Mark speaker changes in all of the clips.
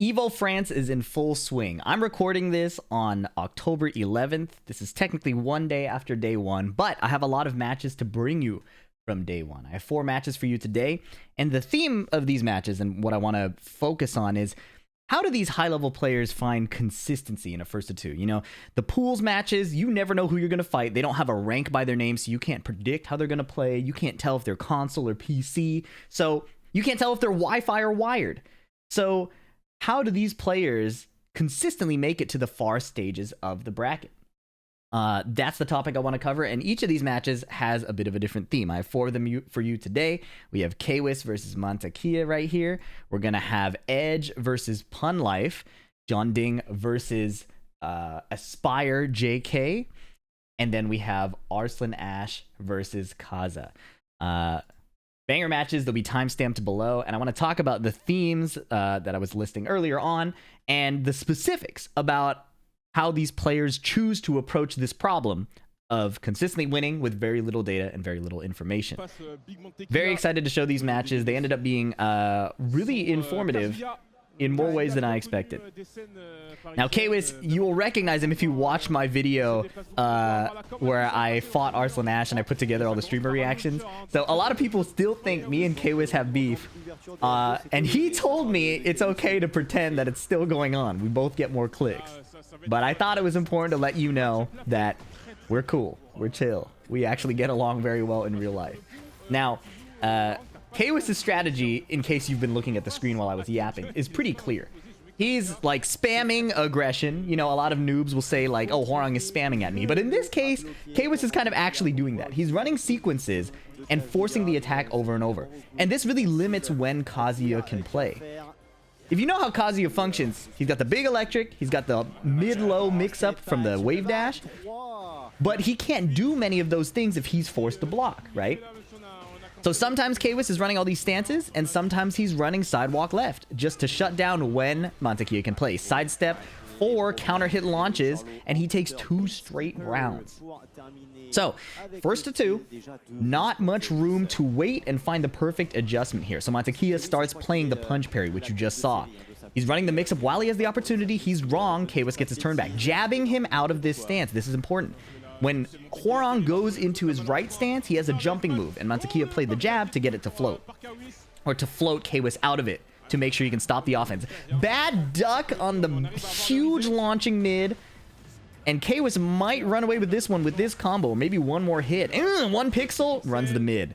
Speaker 1: Evo France is in full swing. I'm recording this on October 11th. This is technically one day after day one, but I have a lot of matches to bring you from day one. I have 4 matches for you today, and the theme of these matches and what I want to focus on is how do these high-level players find consistency in a first to 2? You know, the pools matches, you never know who you're going to fight. They don't have a rank by their name, so you can't predict how they're going to play. You can't tell if they're console or PC, so you can't tell if they're Wi-Fi or wired. So how do these players consistently make it to the far stages of the bracket? That's the topic I want to cover, and each of these matches has a bit of a different theme. I have 4 of them for you today. We have Kwis versus Mantequilla right here. We're going to have Edge versus Punlife, Jeondding versus AspireJK, and then we have Arslan Ash versus Kaza. Banger matches, they'll be timestamped below, and I want to talk about the themes that I was listing earlier on and the specifics about how these players choose to approach this problem of consistently winning with very little data and very little information. Very excited to show these matches. They ended up being really informative in more ways than I expected. Now, Kwis, you will recognize him if you watch my video where I fought Arslan Ash and I put together all the streamer reactions. So a lot of people still think me and Kwis have beef. And he told me it's okay to pretend that it's still going on. We both get more clicks. But I thought it was important to let you know that we're cool. We're chill. We actually get along very well in real life. Now, Kwis' strategy, in case you've been looking at the screen while I was yapping, is pretty clear. He's like spamming aggression. You know, a lot of noobs will say like, oh, Hwoarang is spamming at me. But in this case, Kwis is kind of actually doing that. He's running sequences and forcing the attack over and over. And this really limits when Kazuya can play. If you know how Kazuya functions, he's got the big electric, he's got the mid-low mix-up from the wave dash, but he can't do many of those things if he's forced to block, right? So sometimes Kwis is running all these stances, and sometimes he's running sidewalk left, just to shut down when Mantequilla can play. Sidestep, 4 counter hit launches, and he takes 2 straight rounds. So, first to 2, not much room to wait and find the perfect adjustment here. So Mantequilla starts playing the punch parry, which you just saw. He's running the mix-up while he has the opportunity. He's wrong. Kwis gets his turn back, jabbing him out of this stance. This is important. When Hwoarang goes into his right stance, he has a jumping move, and Mantequilla played the jab to get it to float. Or to float Kwis out of it, to make sure you can stop the offense. Bad duck on the huge launching mid. And Kwis might run away with this one with this combo. Maybe one more hit. 1 pixel, runs the mid.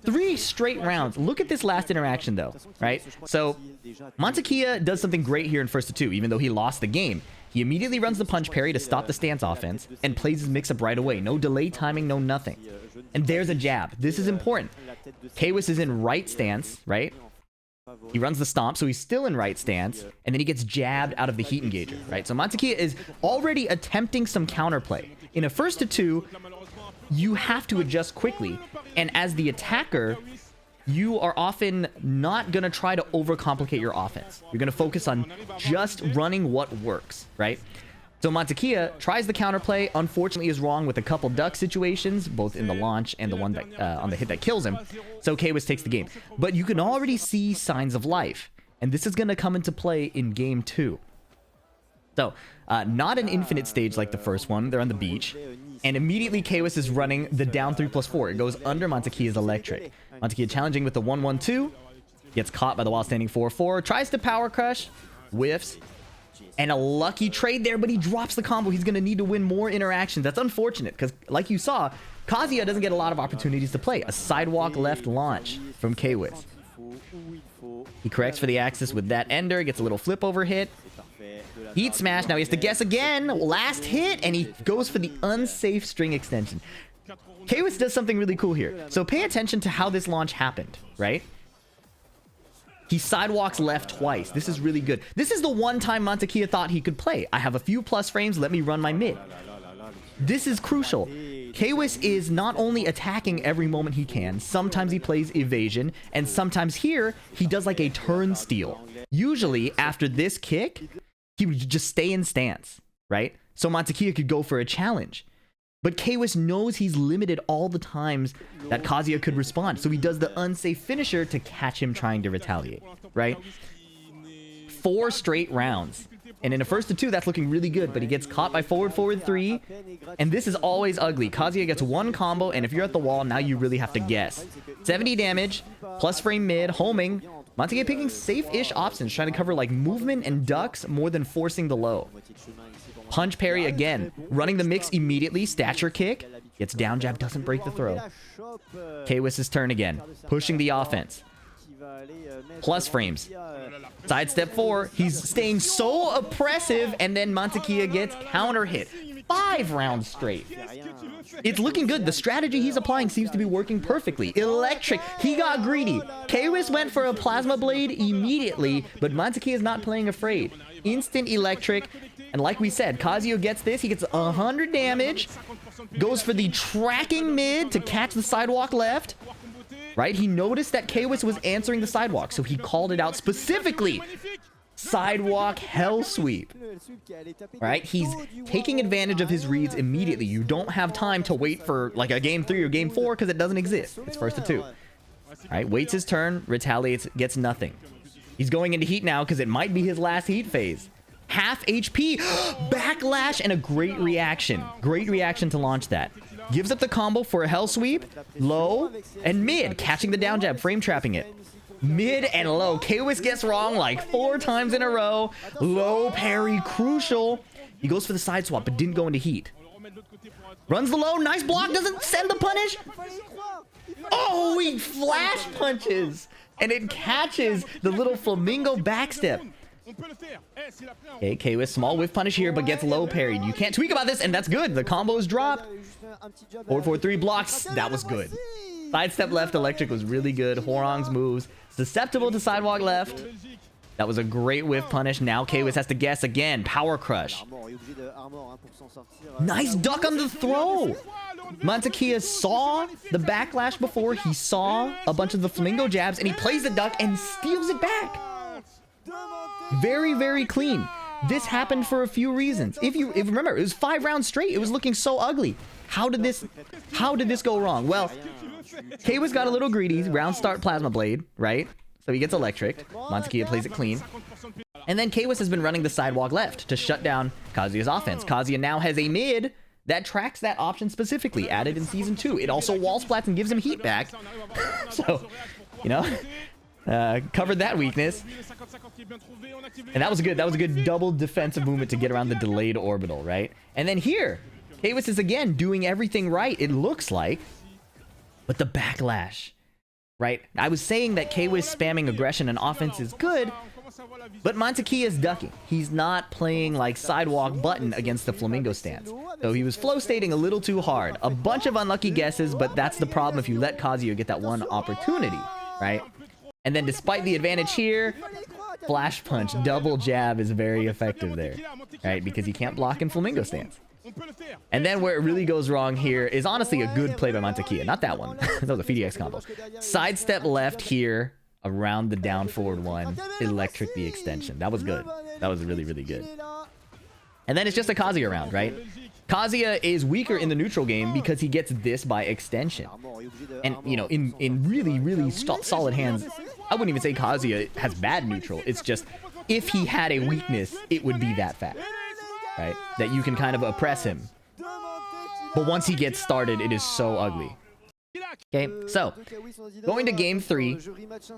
Speaker 1: 3 straight rounds. Look at this last interaction, though, right? So, Mantequilla does something great here in first to 2, even though he lost the game. He immediately runs the punch parry to stop the stance offense and plays his mix-up right away. No delay timing, no nothing. And there's a jab. This is important. Kwis is in right stance, right? He runs the stomp, so he's still in right stance, and then he gets jabbed out of the heat engager, right? So Mantequilla is already attempting some counterplay. In a first to 2, you have to adjust quickly, and as the attacker, you are often not going to try to overcomplicate your offense. You're going to focus on just running what works, right? So Mantequilla tries the counterplay, unfortunately is wrong with a couple duck situations, both in the launch and the one that on the hit that kills him. So Kwis takes the game. But you can already see signs of life, and this is going to come into play in game 2. So, not an infinite stage like the first one. They're on the beach, and immediately Kwis is running the down 3+4. It goes under Mantequilla's electric. Mantequilla challenging with the 1-1-2, gets caught by the while standing 4-4, tries to power crush, whiffs. And a lucky trade there, but he drops the combo. He's going to need to win more interactions. That's unfortunate, because like you saw, Kazuya doesn't get a lot of opportunities to play. A sidewalk left launch from Kwis. He corrects for the axis with that ender, gets a little flip over hit. Heat smash, now he has to guess again. Last hit, and he goes for the unsafe string extension. Kwis does something really cool here. So pay attention to how this launch happened, right? He sidewalks left twice. This is really good. This is the one time Mantequilla thought he could play. I have a few plus frames, let me run my mid. This is crucial. Kwis is not only attacking every moment he can, sometimes he plays evasion, and sometimes here, he does like a turn steal. Usually, after this kick, he would just stay in stance, right? So Mantequilla could go for a challenge. But Kwis knows he's limited all the times that Kazuya could respond, so he does the unsafe finisher to catch him trying to retaliate, right? 4 straight rounds. And in the first of 2, that's looking really good, but he gets caught by forward 3, and this is always ugly. Kazuya gets 1 combo, and if you're at the wall, now you really have to guess. 70 damage, plus frame mid, homing. Mantequilla picking safe-ish options, trying to cover like movement and ducks more than forcing the low. Punch parry again, running the mix immediately, stature kick, gets down jab, doesn't break the throw. Kwist's turn again, pushing the offense. Plus frames. Sidestep 4. He's staying so oppressive, and then Mantequilla gets counter hit. 5 rounds straight. It's looking good. The strategy he's applying seems to be working perfectly. Electric. He got greedy. Kwist went for a plasma blade immediately, but Mantequilla is not playing afraid. Instant electric. And like we said, Kazuya gets this. He gets 100 damage. Goes for the tracking mid to catch the sidewalk left. Right? He noticed that Kwist was answering the sidewalk, so he called it out specifically. Sidewalk hell sweep. Right? He's taking advantage of his reads immediately. You don't have time to wait for like a game 3 or game 4 because it doesn't exist. It's first of 2. Right? Waits his turn, retaliates, gets nothing. He's going into heat now because it might be his last heat phase. Half HP, backlash, and a great reaction. Great reaction to launch that. Gives up the combo for a hell sweep, low, and mid, catching the down jab, frame trapping it. Mid and low. Kwist gets wrong like 4 times in a row. Low parry, crucial. He goes for the side swap, but didn't go into heat. Runs the low, nice block, doesn't send the punish. Oh, he flash punches, and it catches the little flamingo backstep. Okay, Kwist, small whiff punish here, but gets low parried. You can't tweak about this, and that's good. The combo's dropped. 4-4-3 blocks. That was good. Sidestep left electric was really good. Hwoarang's moves. Susceptible to sidewalk left. That was a great whiff punish. Now Kwist has to guess again. Power crush. Nice duck on the throw. Mantequilla saw the backlash before. He saw a bunch of the flamingo jabs, and he plays the duck and steals it back. Very, very clean. This happened for a few reasons. If you remember, it was 5 rounds straight. It was looking so ugly. How did this go wrong? Well, Kwist got a little greedy. Round start plasma blade, right? So he gets electric. Mantequilla plays it clean. And then Kwist has been running the sidewalk left to shut down Kazuya's offense. Kazuya now has a mid that tracks that option specifically, added in Season 2. It also wall splats and gives him heat back. So, you know, covered that weakness. And that was good. That was a good double defensive movement to get around the delayed orbital, right? And then here, Kwist is again doing everything right, it looks like. But the backlash, right? I was saying that Kwist spamming aggression and offense is good, but Mantequilla is ducking. He's not playing like sidewalk button against the flamingo stance. So he was flow stating a little too hard. A bunch of unlucky guesses, but that's the problem if you let Kazuya get that one opportunity, right? And then despite the advantage here, flash punch, double jab is very effective there, right? Because you can't block in flamingo stance. And then where it really goes wrong here is honestly a good play by Mantequilla. Not that one. That was a FDX combo. Sidestep left here around the down forward one. Electric the extension. That was good. That was really, really good. And then it's just a Kazuya round, right? Kazuya is weaker in the neutral game because he gets this by extension. And, you know, in really, really solid hands, I wouldn't even say Kazuya has bad neutral. It's just, if he had a weakness, it would be that fact, right? That you can kind of oppress him. But once he gets started, it is so ugly. Okay, so going to game 3,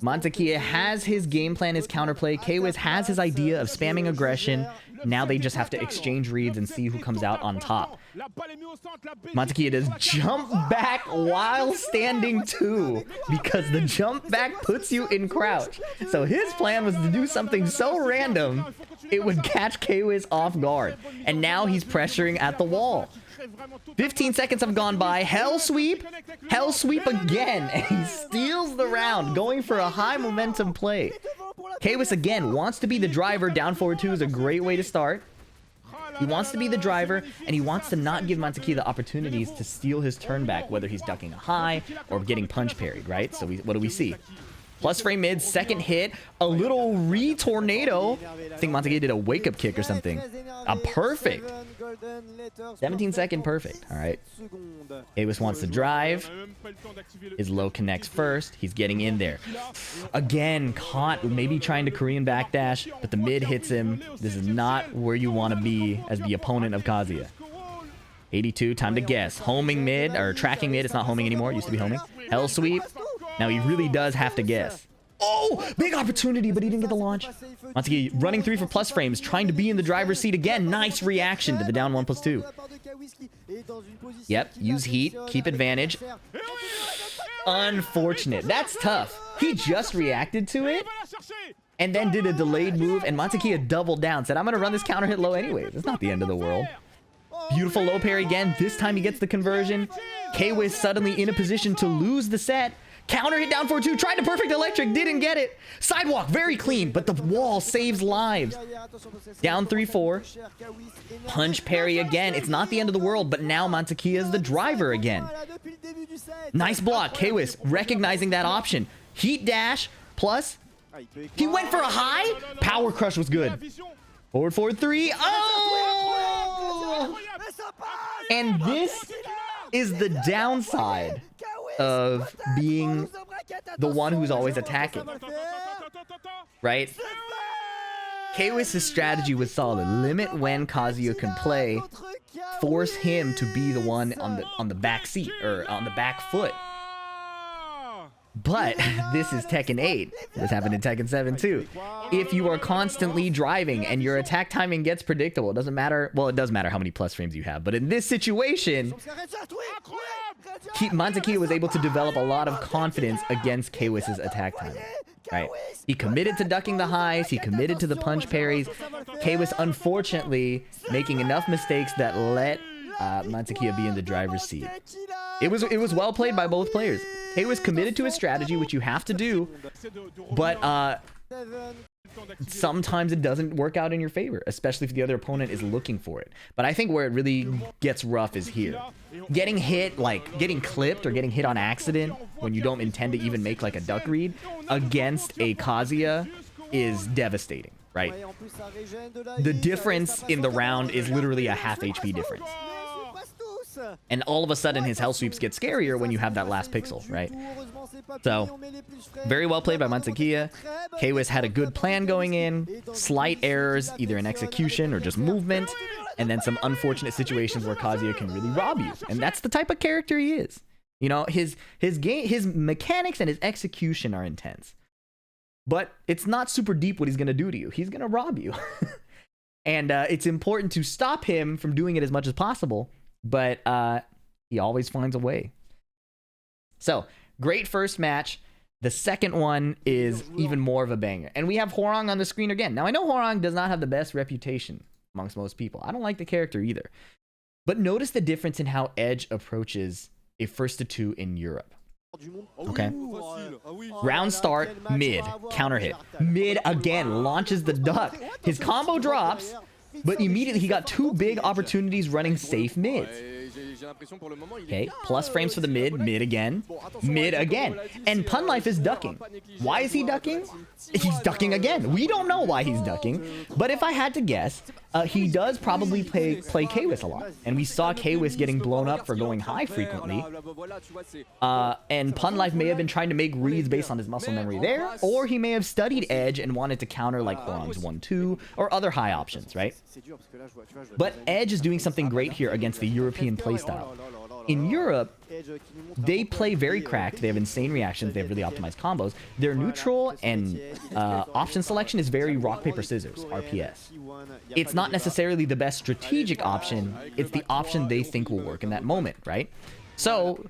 Speaker 1: Mantequilla has his game plan, his counterplay. Kwist has his idea of spamming aggression. Now they just have to exchange reads and see who comes out on top. Mantequilla does jump back while standing 2 because the jump back puts you in crouch. So his plan was to do something so random it would catch Kwist off guard. And now he's pressuring at the wall. 15 seconds have gone by. Hell sweep again, and he steals the round, going for a high momentum play. Kwist again wants to be the driver. Down forward 2 is a great way to start. He wants to be the driver, and he wants to not give Mantequilla the opportunities to steal his turn back, whether he's ducking a high or getting punch parried, right? So what do we see? Plus frame mid, second hit, a little re-tornado. I think Mantequilla did a wake-up kick or something. A perfect 17-second perfect. All right. Kawas wants to drive. His low connects first. He's getting in there. Again, caught, maybe trying to Korean backdash, but the mid hits him. This is not where you want to be as the opponent of Kazuya. 82, time to guess. Homing mid, or tracking mid. It's not homing anymore. It used to be homing. Hell sweep. Now he really does have to guess. Oh, big opportunity, but he didn't get the launch. Mantequilla running 3 for plus frames, trying to be in the driver's seat again. Nice reaction to the down 1+2. Yep, use heat, keep advantage. Unfortunate. That's tough. He just reacted to it and then did a delayed move, and Mantequilla doubled down. Said, I'm going to run this counter hit low anyways. It's not the end of the world. Beautiful low parry again. This time he gets the conversion. Kawas suddenly in a position to lose the set. Counter hit down 4-2, tried to perfect electric, didn't get it. Sidewalk, very clean, but the wall saves lives. Down 3-4. Punch parry again. It's not the end of the world, but now Mantequilla is the driver again. Nice block. Kawas recognizing that option. Heat dash, plus he went for a high. Power crush was good. Forward, forward, 3. Oh! And this is the downside of being the one who's always attacking, right? Kawas' strategy was solid. Limit when Kazuya can play, force him to be the one on the back seat or on the back foot. But this is Tekken 8. This happened in Tekken 7 too. If you are constantly driving and your attack timing gets predictable, it doesn't matter. Well, it does matter how many plus frames you have. But in this situation, Mantequilla was able to develop a lot of confidence against Kawas' attack timing. Right? He committed to ducking the highs. He committed to the punch parries. Kawas, unfortunately, making enough mistakes that let Mantequilla be in the driver's seat. It was well played by both players. Kawas committed to his strategy, which you have to do, but sometimes it doesn't work out in your favor, especially if the other opponent is looking for it. But I think where it really gets rough is here. Getting hit, like getting clipped or getting hit on accident when you don't intend to even make like a duck read against a Kazuya is devastating, right? The difference in the round is literally a half HP difference. And all of a sudden his hell sweeps get scarier when you have that last pixel, right? So, very well played by Mantequilla. Kawas had a good plan going in, slight errors, either in execution or just movement, and then some unfortunate situations where Kazuya can really rob you. And that's the type of character he is. You know, his mechanics and his execution are intense. But it's not super deep what he's going to do to you. He's going to rob you. And it's important to stop him from doing it as much as possible. But he always finds a way. So, great first match. The second one is even more of a banger. And we have Hwoarang on the screen again. Now, I know Hwoarang does not have the best reputation amongst most people. I don't like the character either. But notice the difference in how Edge approaches a first to 2 in Europe. Okay. Round start, mid, counter hit. Mid again, launches the duck. His combo drops. But immediately he got 2 big opportunities running safe mids. Okay, plus frames for the mid again, and Punlife is ducking. Why is he ducking? He's ducking again. We don't know why he's ducking, but if I had to guess, he does probably play Kawas a lot, and we saw Kawas getting blown up for going high frequently. And Punlife may have been trying to make reads based on his muscle memory there, or he may have studied Edge and wanted to counter like Hwoarang's 1-2 or other high options, right? But Edge is doing something great here against the European playstyle. In Europe, they play very cracked. They have insane reactions. They have really optimized combos. Their neutral and option selection is very rock, paper, scissors, RPS. It's not necessarily the best strategic option. It's the option they think will work in that moment, right? So,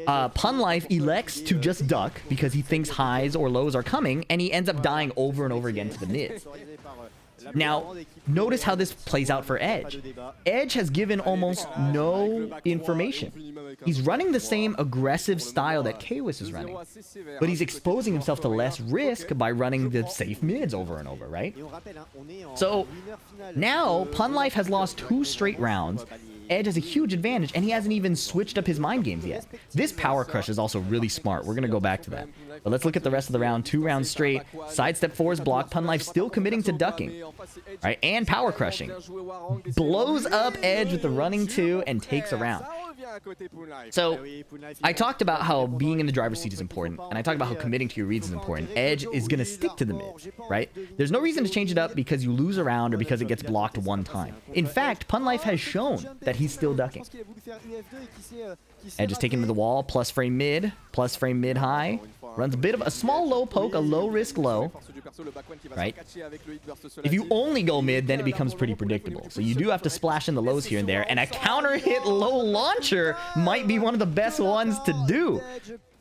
Speaker 1: Punlife elects to just duck because he thinks highs or lows are coming, and he ends up dying over and over again to the mids. Now, notice how this plays out for Edge. Edge has given almost no information. He's running the same aggressive style that Kawas is running, but he's exposing himself to less risk by running the safe mids over and over, right? So, now, Punlife has lost 2 straight rounds. Edge has a huge advantage, and he hasn't even switched up his mind games yet. This power crush is also really smart. We're going to go back to that. But let's look at the rest of the round. 2 rounds straight. Sidestep 4 is blocked. Punlife still committing to ducking. right? And power crushing. Blows up Edge with the running 2 and takes a round. So I talked about how being in the driver's seat is important, and I talked about how committing to your reads is important. Edge is going to stick to the mid, right? There's no reason to change it up because you lose a round or because it gets blocked one time. In fact, Punlife has shown that he's still ducking. Edge is taken to the wall, plus frame mid high. Runs a bit of a small low poke, a low risk low, right? If you only go mid, then it becomes pretty predictable. So you do have to splash in the lows here and there, and a counter hit low launcher might be one of the best ones to do.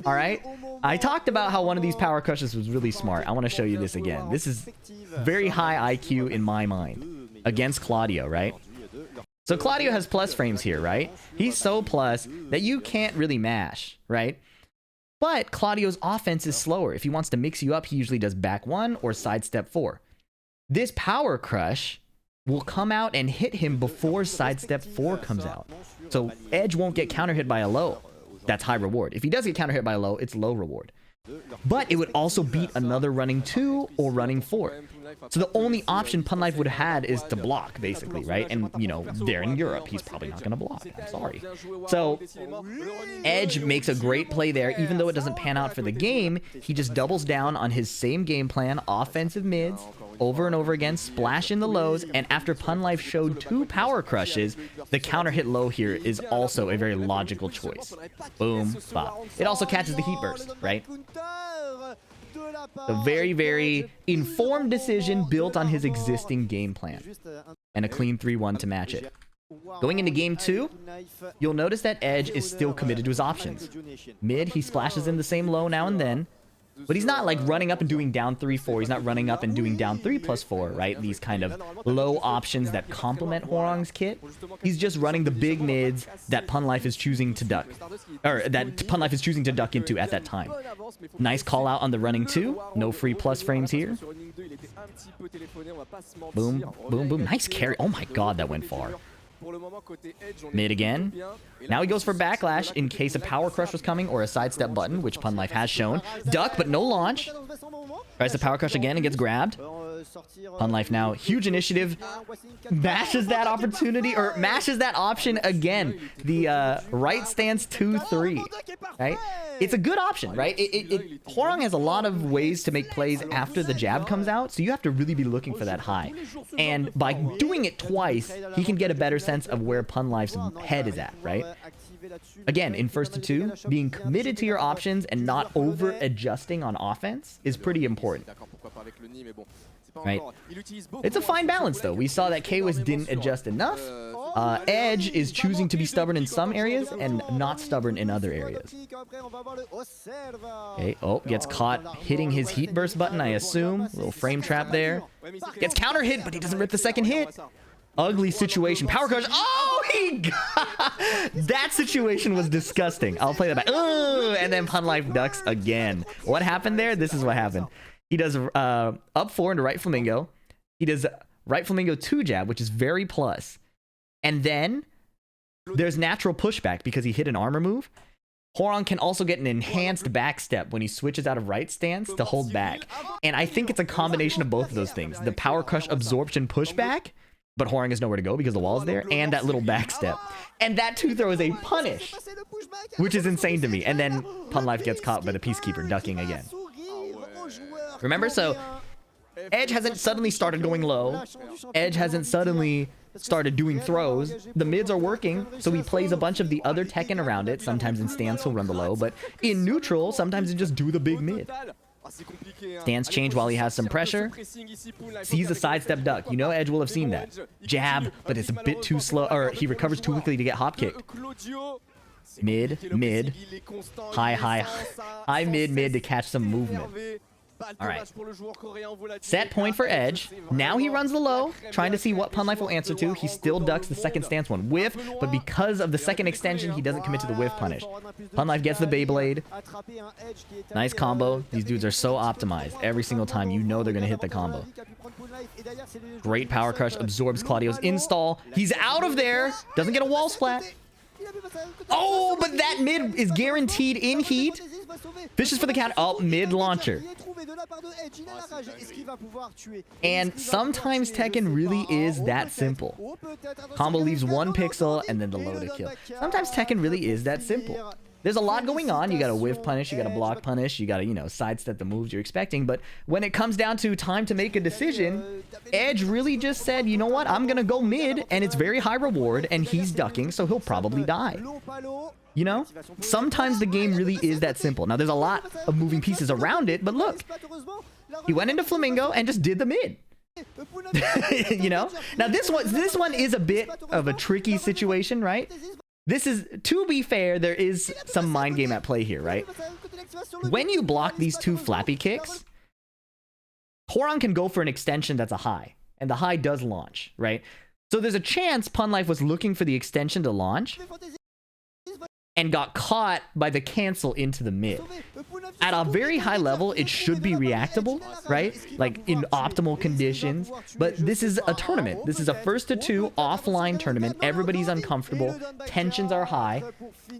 Speaker 1: All right, I talked about how one of these power crushes was really smart. I want to show you this again. This is very high IQ in my mind against Claudio, right? So Claudio has plus frames here, right? He's so plus that you can't really mash, right? But Claudio's offense is slower. If he wants to mix you up, he usually does back 1 or sidestep 4. This power crush will come out and hit him before sidestep 4 comes out. So Edge won't get counter hit by a low. That's high reward. If he does get counter hit by a low, it's low reward. But it would also beat another running 2 or running 4. So the only option Punlife would have had is to block, basically, right? And, you know, they're in Europe. He's probably not going to block. I'm sorry. So Edge makes a great play there. Even though it doesn't pan out for the game, he just doubles down on his same game plan, offensive mids, over and over again, splash in the lows, and after Punlife showed 2 power crushes, the counter hit low here is also a very logical choice. Boom, bop. It also catches the heat burst, right? A very, very informed decision built on his existing game plan. And a clean 3-1 to match it. Going into game 2, you'll notice that Edge is still committed to his options. Mid, he splashes in the same low now and then. But he's not like running up and doing down 3-4. He's not running up and doing down 3+4, right? These kind of low options that complement Hwoarang's kit. He's just running the big mids that Punlife is choosing to duck. Or that Punlife is choosing to duck into at that time. Nice call out on the running 2. No free plus frames here. Boom, boom, boom. Nice carry. Oh my god, that went far. Mid again. Now he goes for backlash in case a power crush was coming or a sidestep button, which Punlife has shown. Duck, but no launch. Tries to power crush again and gets grabbed. Punlife now, huge initiative. Mashes that opportunity, or mashes that option again. The right stance 2-3, right? It's a good option, right? Hwoarang has a lot of ways to make plays after the jab comes out, so you have to really be looking for that high. And by doing it twice, he can get a better sense of where Punlife's head is at, right? Again, in first to 2, being committed to your options and not over-adjusting on offense is pretty important. Right? It's a fine balance, though. We saw that Kwis didn't adjust enough. Edge is choosing to be stubborn in some areas and not stubborn in other areas. Okay, oh, gets caught hitting his heat burst button, I assume. Little frame trap there. Gets counter hit, but he doesn't rip the second hit. Ugly situation. Power crush. Oh, he got... That situation was disgusting. I'll play that back. Ugh, and then Punlife ducks again. What happened there? This is what happened. He does up 4 into right flamingo. He does right flamingo 2 jab, which is very plus. And then there's natural pushback because he hit an armor move. Hwoarang can also get an enhanced back step when he switches out of right stance to hold back. And I think it's a combination of both of those things. The power crush absorption pushback, but Hwoarang has nowhere to go because the wall is there, and that little back step. And that 2-throw is a punish, which is insane to me. And then Punlife gets caught by the Peacekeeper ducking again. Remember, so Edge hasn't suddenly started going low. Edge hasn't suddenly started doing throws. The mids are working, so he plays a bunch of the other Tekken around it. Sometimes in stance he'll run the low, but in neutral, sometimes he'll just do the big mid. Stance change while he has some pressure. Sees a sidestep duck. You know Edge will have seen that. Jab, but it's a bit too slow, or he recovers too quickly to get hop kicked. Mid, mid, high, high, high, mid, mid to catch some movement. All right. Set point for Edge. Now he runs the low, trying to see what Punlife will answer to. He still ducks the second stance one. Whiff, but because of the second extension, he doesn't commit to the whiff punish. Punlife gets the Beyblade. Nice combo. These dudes are so optimized. Every single time, you know they're going to hit the combo. Great power crush. Absorbs Claudio's install. He's out of there. Doesn't get a wall splat. Oh, but that mid is guaranteed in heat. Fishes for the counter. Oh, mid launcher. And sometimes Tekken really is that simple. Combo leaves one pixel and then the low to kill. Sometimes Tekken really is that simple. There's a lot going on. You gotta whiff punish, you gotta block punish, you gotta, you know, sidestep the moves you're expecting. But when it comes down to time to make a decision, Edge really just said, you know what, I'm gonna go mid, and it's very high reward, and he's ducking, so he'll probably die. You know? Sometimes the game really is that simple. Now, there's a lot of moving pieces around it, but look. He went into Flamingo and just did the mid. You know? Now, this one is a bit of a tricky situation, right? This is, to be fair, there is some mind game at play here, right? When you block these two flappy kicks, Hwoarang can go for an extension that's a high, and the high does launch, right? So there's a chance Punlife was looking for the extension to launch and got caught by the cancel into the mid. At a very high level, it should be reactable, right? Like in optimal conditions. But this is a tournament. This is a 1-to-2 offline tournament. Everybody's uncomfortable. Tensions are high.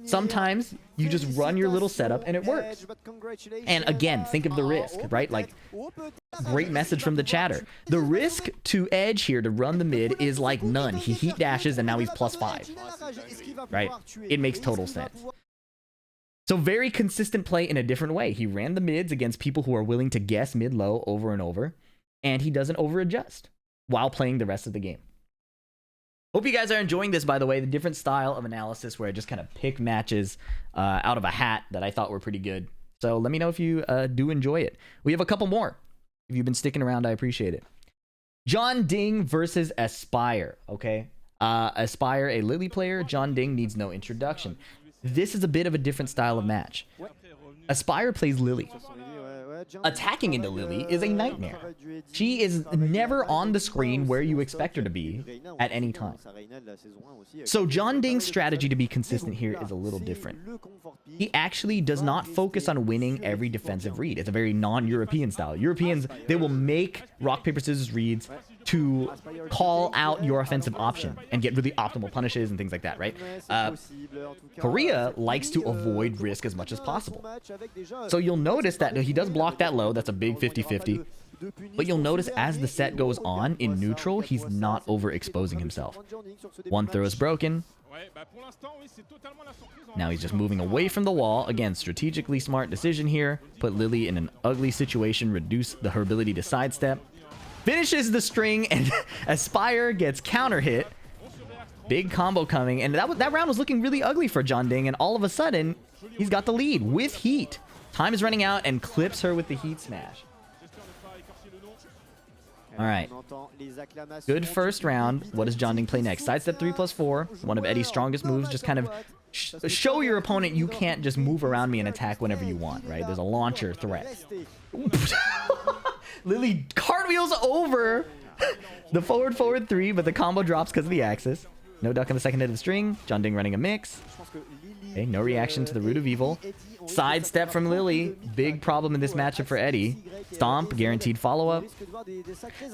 Speaker 1: Sometimes you just run your little setup and it works. And again, think of the risk, right? Like, great message from the chatter. The risk to Edge here to run the mid is like none. He heat dashes and now he's +5, right? It makes total sense. So very consistent play in a different way. He ran the mids against people who are willing to guess mid-low over and over, and he doesn't over-adjust while playing the rest of the game. Hope you guys are enjoying this, by the way, the different style of analysis where I just kind of pick matches out of a hat that I thought were pretty good. So let me know if you do enjoy it. We have a couple more. If you've been sticking around, I appreciate it. Jeondding versus Aspire, okay? Aspire, a Lili player. Jeondding needs no introduction. This is a bit of a different style of match. Aspire plays Lili. Attacking into Lili is a nightmare. She is never on the screen where you expect her to be at any time. So Jeondding's strategy to be consistent here is a little different. He actually does not focus on winning every defensive read. It's a very non-European style. Europeans, they will make rock, paper, scissors reads to call out your offensive option and get really optimal punishes and things like that, right? Korea likes to avoid risk as much as possible. So you'll notice that he does block that low. That's a big 50-50. But you'll notice as the set goes on in neutral, he's not overexposing himself. One throw is broken. Now he's just moving away from the wall. Again, strategically smart decision here. Put Lili in an ugly situation, reduce her ability to sidestep. Finishes the string, and Aspire gets counter hit. Big combo coming, and that round was looking really ugly for Jeondding, and all of a sudden, he's got the lead with heat. Time is running out, and clips her with the heat smash. All right. Good first round. What does Jeondding play next? Sidestep 3+4. One of Eddy's strongest moves. Just kind of show your opponent you can't just move around me and attack whenever you want, right? There's a launcher threat. Lili cartwheels over the forward 3, but the combo drops because of the axis. No duck on the second hit of the string. Jeondding running a mix. Okay, no reaction to the root of evil. Sidestep from Lili. Big problem in this matchup for Eddy. Stomp, guaranteed follow-up.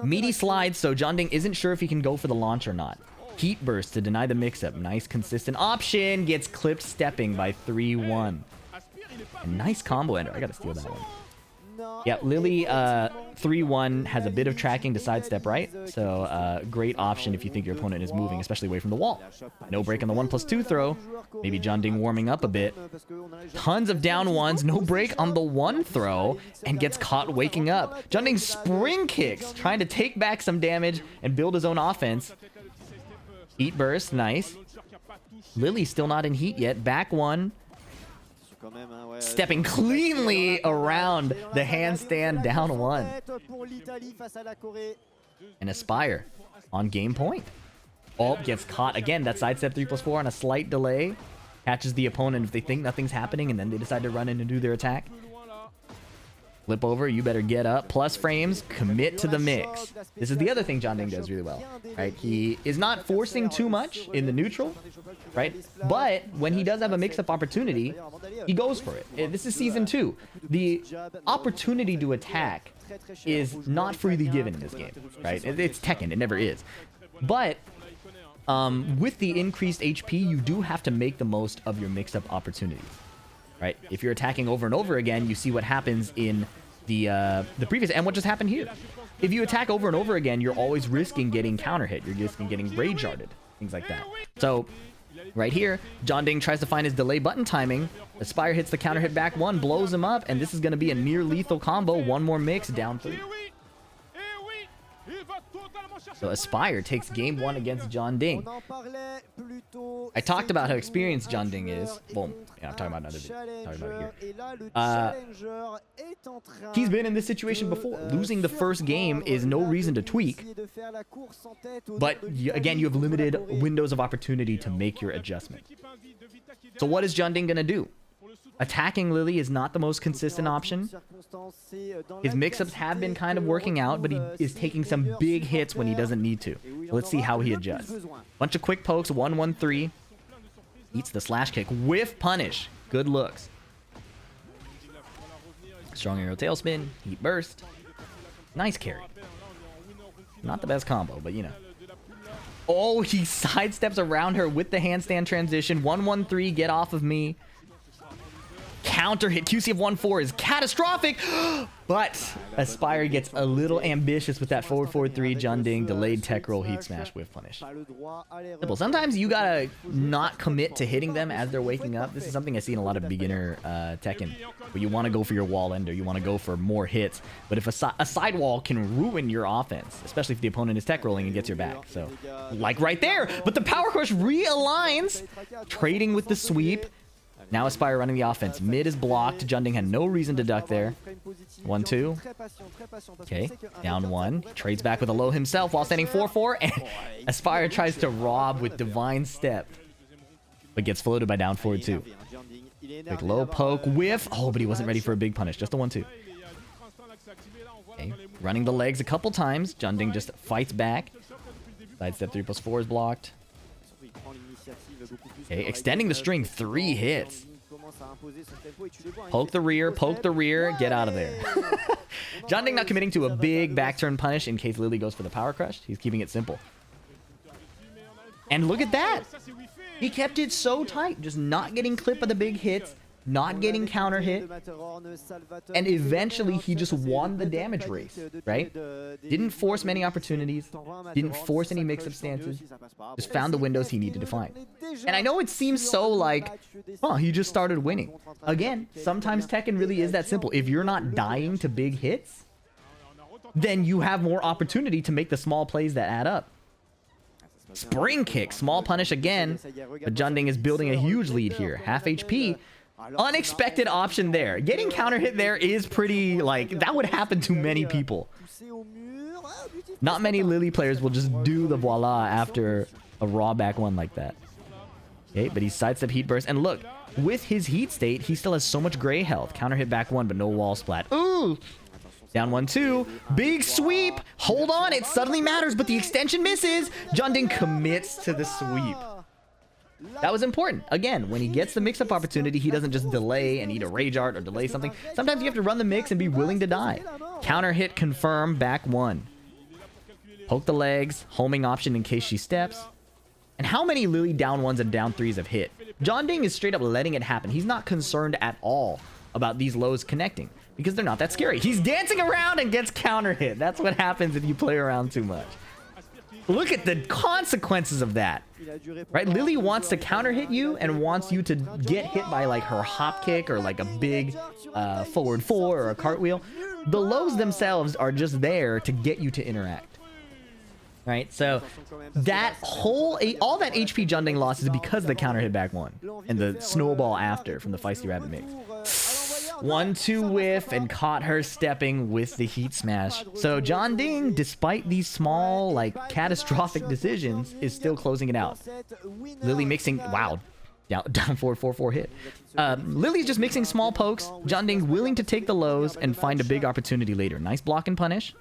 Speaker 1: Meaty slides, so Jeondding isn't sure if he can go for the launch or not. Heat burst to deny the mix-up. Nice, consistent option. Gets clipped stepping by 3-1. A nice combo ender. I gotta steal that one. Yeah, Lili 3-1 has a bit of tracking to sidestep, right? So great option if you think your opponent is moving, especially away from the wall. No break on the 1+2 throw. Maybe Jeondding warming up a bit. Tons of down ones. No break on the 1 throw, and gets caught waking up. Jeondding spring kicks, trying to take back some damage and build his own offense. Heat burst, nice. Lili still not in heat yet. Back 1. Stepping cleanly around the handstand down 1. And Aspire on game point. Oh, gets caught again. That sidestep 3+4 on a slight delay. Catches the opponent if they think nothing's happening, and then they decide to run in and do their attack. Flip over, you better get up. Plus frames, commit to the mix. This is the other thing Jeondding does really well, right? He is not forcing too much in the neutral, right? But when he does have a mix-up opportunity, he goes for it. This is Season 2. The opportunity to attack is not freely given in this game, right? It's Tekken, it never is. But with the increased HP, you do have to make the most of your mix-up opportunities, right? If you're attacking over and over again, you see what happens in the previous. And what just happened here? If you attack over and over again, you're always risking getting counter hit. You're risking getting rage arted, things like that. So right here, Jeondding tries to find his delay button timing. Aspire hits the counter hit back one, blows him up, and this is going to be a near lethal combo. One more mix, down 3. So Aspire takes game 1 against Jeondding. I talked about how experienced Jeondding is. Well, yeah, I'm talking about another video. Talking about it here. He's been in this situation before. Losing the first game is no reason to tweak. But again, you have limited windows of opportunity to make your adjustment. So what is Jeondding going to do? Attacking Lili is not the most consistent option. His mix-ups have been kind of working out, but he is taking some big hits when he doesn't need to. So let's see how he adjusts. Bunch of quick pokes, 1-1-3. Eats the slash kick with punish. Good looks. Strong arrow tailspin, heat burst. Nice carry. Not the best combo, but you know. Oh, he sidesteps around her with the handstand transition. 1-1-3, get off of me. Counter hit. QC of 1-4 is catastrophic, but Aspire gets a little ambitious with that forward 4-3. Jeondding delayed tech roll, heat smash with punish. Simple. Sometimes you gotta not commit to hitting them as they're waking up. This is something I see in a lot of beginner Tekken, where you want to go for your wall ender, you want to go for more hits, but if a sidewall can ruin your offense, especially if the opponent is tech rolling and gets your back. So, like right there, but the power crush realigns, trading with the sweep. Now Aspire running the offense. Mid is blocked. Jeondding had no reason to duck there. 1-2. Okay, down 1. Trades back with a low himself while standing 4-4. And Aspire tries to rob with Divine Step, but gets floated by down 4-2. Quick low poke, whiff. Oh, but he wasn't ready for a big punish. Just a 1-2. Okay, running the legs a couple times. Jeondding just fights back. Sidestep 3+4 is blocked. Okay, extending the string, 3 hits. Poke the rear, get out of there. Jeondding not committing to a big back turn punish in case Lili goes for the power crush. He's keeping it simple. And look at that. He kept it so tight, just not getting clipped by the big hits, not getting counter hit, and eventually he just won the damage race, right? Didn't force many opportunities, didn't force any mix-up stances, just found the windows he needed to find. And I know it seems so like, oh, he just started winning. Again, sometimes Tekken really is that simple. If you're not dying to big hits, then you have more opportunity to make the small plays that add up. Spring kick, small punish again, but Jeondding is building a huge lead here. Half HP. Unexpected option there. Getting counter hit there is pretty, like, that would happen to many people. Not many Lili players will just do the voila after a raw back one like that. Okay, but he sidestep heat burst. And look, with his heat state, he still has so much gray health. Counter hit back one, but no wall splat. Ooh! Down 1-2. Big sweep. Hold on, it suddenly matters, but the extension misses. Jeondding commits to the sweep. That was important. Again, when he gets the mix-up opportunity, he doesn't just delay and eat a rage art or delay something. Sometimes you have to run the mix and be willing to die. Counter hit, confirm, back 1. Poke the legs, homing option in case she steps. And how many Lili down 1s and down 3s have hit? Jeondding is straight up letting it happen. He's not concerned at all about these lows connecting because they're not that scary. He's dancing around and gets counter hit. That's what happens if you play around too much. Look at the consequences of that, right? Lili wants to counter hit you and wants you to get hit by like her hop kick or like a big forward 4 or a cartwheel. The lows themselves are just there to get you to interact, right? So that whole, all that HP Jeondding lost is because of the counter hit back 1 and the snowball after from the Feisty Rabbit mix. 1-2 whiff and caught her stepping with the heat smash. So Jeondding, despite these small, like, catastrophic decisions, is still closing it out. Lili mixing, wow, down forward 4-4 hit. Lili's just mixing small pokes. Jeondding willing to take the lows and find a big opportunity later. Nice block and punish.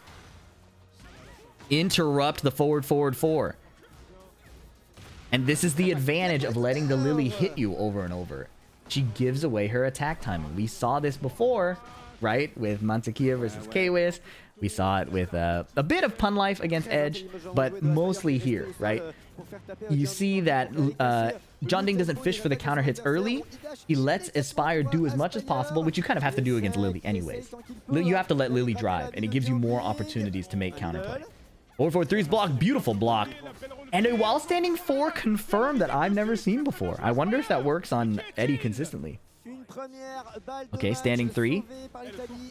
Speaker 1: Interrupt the forward 4. And this is the advantage of letting the Lili hit you over and over. She gives away her attack timing. We saw this before, right? With Mantequilla versus Kwis. We saw it with a bit of Punlife against Edge, but mostly here, right? You see that Jeondding doesn't fish for the counter hits early. He lets Aspire do as much as possible, which you kind of have to do against Lili anyways. You have to let Lili drive, and it gives you more opportunities to make counterplay. 4-4-3's block, beautiful block. And a while standing 4 confirmed that I've never seen before. I wonder if that works on Eddy consistently. Okay, standing 3.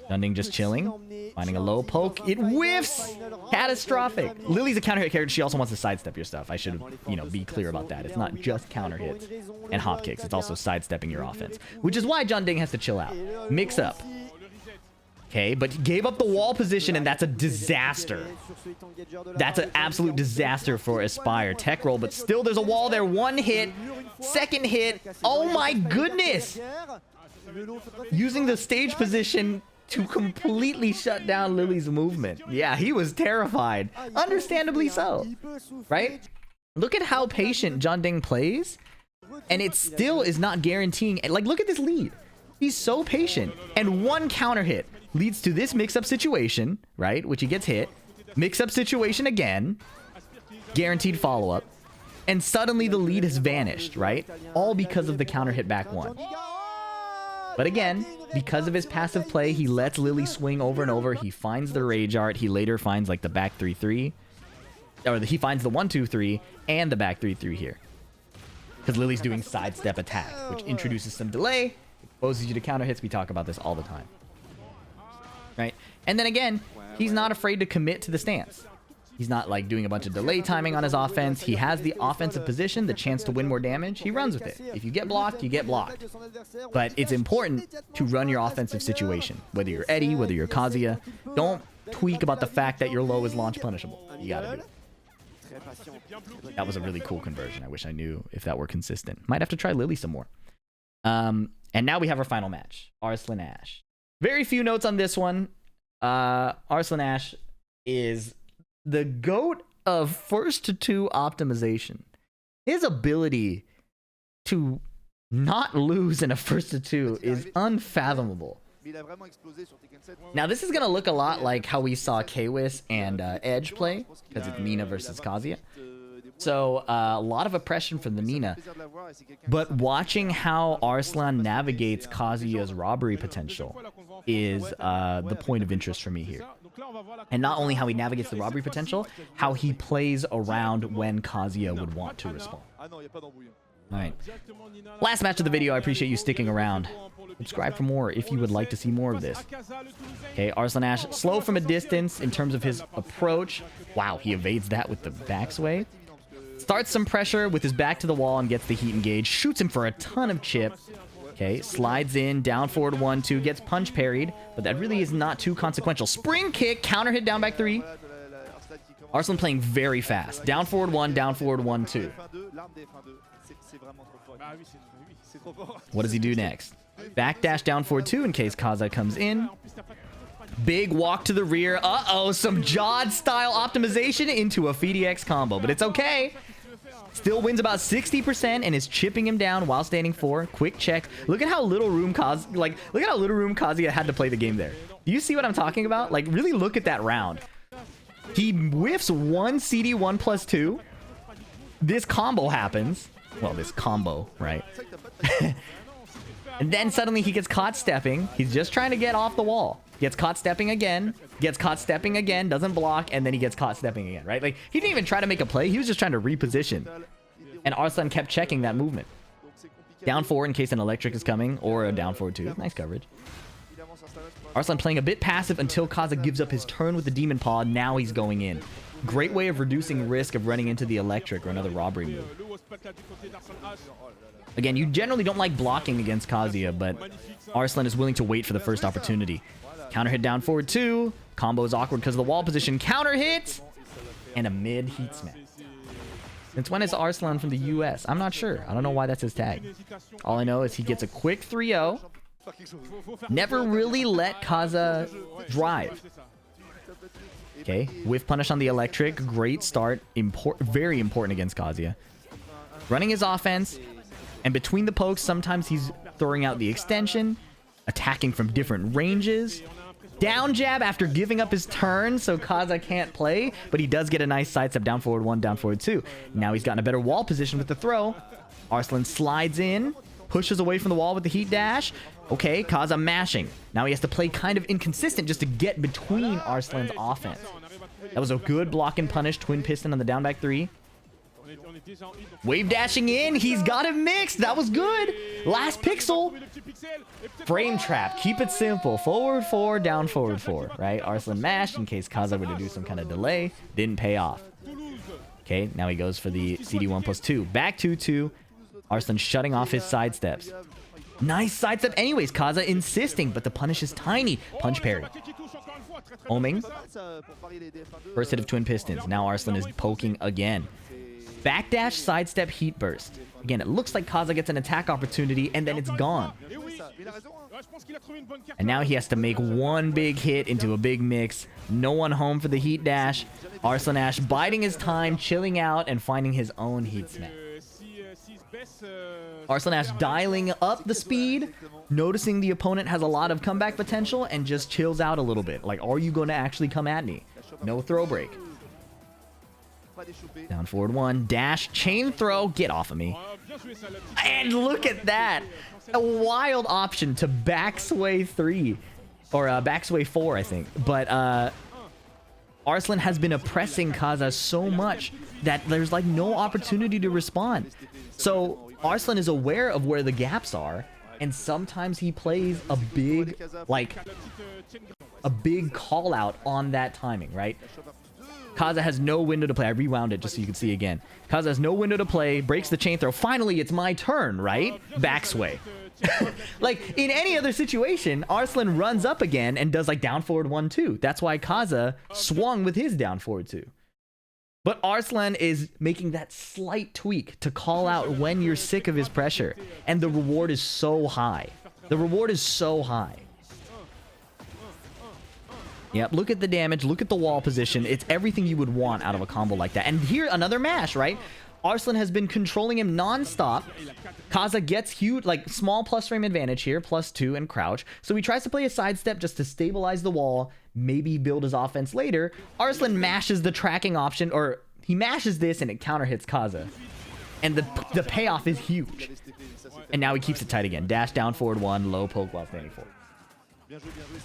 Speaker 1: Jeondding just chilling. Finding a low poke. It whiffs! Catastrophic. Lili's a counter hit character. She also wants to sidestep your stuff. I should, be clear about that. It's not just counter hits and hop kicks. It's also sidestepping your offense. Which is why Jeondding has to chill out. Mix up. Okay, but he gave up the wall position, and that's a disaster. That's an absolute disaster for Aspire. Tech roll, but still there's a wall there. 1 hit. 2nd hit. Oh my goodness! Using the stage position to completely shut down Lili's movement. Yeah, he was terrified. Understandably so. Right? Look at how patient Jeondding plays, and it still is not guaranteeing. Like, look at this lead. He's so patient, and 1 counter hit leads to this mix-up situation, right? Which he gets hit. Mix-up situation again. Guaranteed follow-up. And suddenly the lead has vanished, right? All because of the counter hit back 1. But again, because of his passive play, he lets Lili swing over and over. He finds the rage art. He later finds like the back 3-3. Or he finds the 1-2-3 and the back 3-3 here. Because Lili's doing sidestep attack, which introduces some delay. Exposes you to counter hits. We talk about this all the time. Right? And then again, he's not afraid to commit to the stance. He's not like doing a bunch of delay timing on his offense. He has the offensive position, the chance to win more damage. He runs with it. If you get blocked, you get blocked. But it's important to run your offensive situation. Whether you're Eddy, whether you're Kazuya, don't tweak about the fact that your low is launch punishable. You gotta do it. That was a really cool conversion. I wish I knew if that were consistent. Might have to try Lili some more. And now we have our final match. Arslan Ash. Very few notes on this one. Arslan Ash is the GOAT of first to 2 optimization. His ability to not lose in a first to 2 is unfathomable. Now this is going to look a lot like how we saw Kwis and Edge play, because it's Nina versus Kazuya. So a lot of oppression from the Nina. But watching how Arslan navigates Kazuya's robbery potential is the point of interest for me here. And not only how he navigates the robbery potential, how he plays around when Kazuya would want to respond. Alright. Last match of the video. I appreciate you sticking around. Subscribe for more if you would like to see more of this. Okay, Arslan Ash, slow from a distance in terms of his approach. Wow, he evades that with the backsway. Starts some pressure with his back to the wall and gets the heat engage. Shoots him for a ton of chip. Okay, slides in, down forward 1-2, gets punch parried, but that really is not too consequential. Spring kick, counter hit down back 3. Arslan playing very fast. Down forward 1, down forward 1-2. What does he do next? Backdash down forward 2 in case Kaza comes in. Big walk to the rear. Uh-oh, some Jeondding style optimization into a FDX combo, but it's okay. Still wins about 60% and is chipping him down while standing 4. Quick check. Look at how little room Kazuya had to play the game there. Do you see what I'm talking about? Like, really look at that round. He whiffs 1 CD1 plus 2. This combo happens. Well, this combo, right? And then suddenly he gets caught stepping. He's just trying to get off the wall. Gets caught stepping again. Gets caught stepping again. Doesn't block. And then he gets caught stepping again, right? Like, he didn't even try to make a play. He was just trying to reposition. And Arslan kept checking that movement. Down 4 in case an electric is coming. Or a down forward 2. Nice coverage. Arslan playing a bit passive until Kaza gives up his turn with the Demon Paw. Now he's going in. Great way of reducing risk of running into the electric or another robbery move. Again, you generally don't like blocking against Kazuya, but Arslan is willing to wait for the first opportunity. Counter hit down forward 2. Combo is awkward because of the wall position. Counter hit! And a mid heat smash. Since when is Arslan from the US? I'm not sure. I don't know why that's his tag. All I know is he gets a quick 3-0. Never really let Kaza drive. Okay, whiff punish on the electric. Great start. Very important against Kazuya. Running his offense. And between the pokes, sometimes he's throwing out the extension. Attacking from different ranges. Down jab after giving up his turn, so Kaza can't play, but he does get a nice sidestep, down forward 1, down forward 2. Now he's gotten a better wall position with the throw. Arslan slides in, pushes away from the wall with the heat dash. Okay, Kaza mashing. Now he has to play kind of inconsistent just to get between Arslan's offense. That was a good block and punish, twin piston on the down back 3. Wave dashing in, he's got it mixed. That was good. Last pixel. Frame trap, keep it simple. Forward 4, down forward 4, right? Arslan mashed in case Kaza were to do some kind of delay. Didn't pay off. Okay, now he goes for the CD1+2. Back 2-2. Arslan shutting off his sidesteps. Nice sidestep anyways. Kaza insisting, but the punish is tiny. Punch parry. Homing. First hit of twin pistons. Now Arslan is poking again. Backdash, sidestep, heat burst. Again, it looks like Kaza gets an attack opportunity, and then it's gone. And now he has to make one big hit into a big mix. No one home for the heat dash. Arslan Ash biding his time, chilling out, and finding his own heat smash. Arslan Ash dialing up the speed, noticing the opponent has a lot of comeback potential, and just chills out a little bit. Like, are you going to actually come at me? No throw break. Down forward 1, dash, chain throw, get off of me. And look at that. A wild option to back sway 3. Or back sway 4, I think. But Arslan has been oppressing Kaza so much that there's like no opportunity to respond. So Arslan is aware of where the gaps are, and sometimes he plays a big, like, a big call out on that timing, right? Kaza has no window to play. I rewound it just so you can see again. Kaza has no window to play, breaks the chain throw. Finally, it's my turn, right? Back sway. Like, in any other situation, Arslan runs up again and does, like, down forward 1-2. That's why Kaza swung with his down forward 2. But Arslan is making that slight tweak to call out when you're sick of his pressure. And the reward is so high. The reward is so high. Yep, look at the damage, look at the wall position. It's everything you would want out of a combo like that. And here, another mash, right? Arslan has been controlling him non-stop. Kaza gets huge, like, small plus frame advantage here, +2 and crouch. So he tries to play a sidestep just to stabilize the wall, maybe build his offense later. Arslan mashes the tracking option, or he mashes this and it counter hits Kaza. And the payoff is huge. And now he keeps it tight again. Dash down forward 1, low poke while standing 4.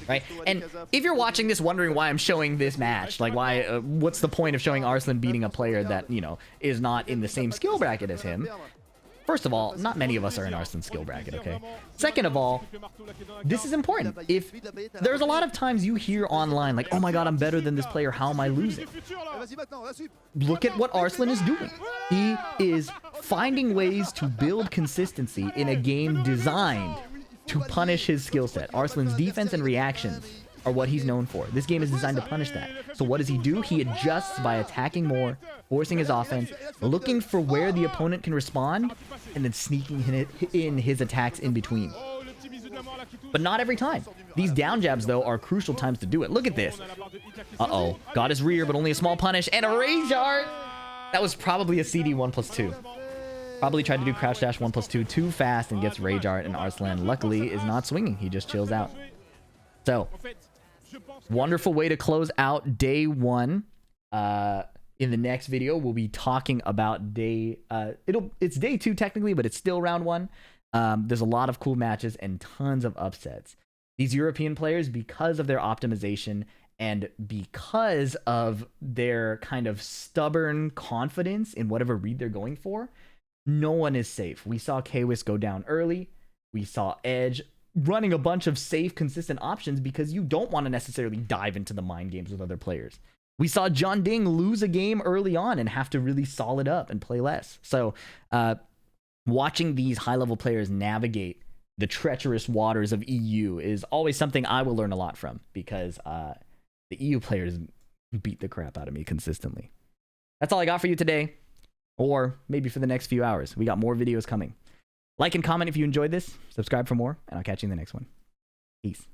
Speaker 1: Right? And if you're watching this wondering why I'm showing this match, like why, what's the point of showing Arslan beating a player that, you know, is not in the same skill bracket as him? First of all, not many of us are in Arslan's skill bracket, okay? Second of all, this is important. If there's a lot of times you hear online, like, oh my god, I'm better than this player, how am I losing? Look at what Arslan is doing. He is finding ways to build consistency in a game designed to punish his skill set. Arslan's defense and reactions are what he's known for. This game is designed to punish that. So what does he do? He adjusts by attacking more, forcing his offense, looking for where the opponent can respond, and then sneaking in his attacks in between. But not every time. These down jabs, though, are crucial times to do it. Look at this. Uh-oh. Got his rear, but only a small punish, and a rage art! That was probably a CD 1+2. Probably tried to do crouch dash 1+2 too fast and gets rage art, and Arslan luckily is not swinging. He just chills out. So, wonderful way to close out day 1. In the next video, we'll be talking about day... it's day 2 technically, but it's still round 1. There's a lot of cool matches and tons of upsets. These European players, because of their optimization and because of their kind of stubborn confidence in whatever read they're going for, no one is safe. We saw Kwis go down early. We saw Edge running a bunch of safe, consistent options because you don't want to necessarily dive into the mind games with other players. We saw Jeondding lose a game early on and have to really solid up and play less. So watching these high-level players navigate the treacherous waters of EU is always something I will learn a lot from, because the EU players beat the crap out of me consistently. That's all I got for you today. Or maybe for the next few hours. We got more videos coming. Like and comment if you enjoyed this. Subscribe for more, and I'll catch you in the next one. Peace.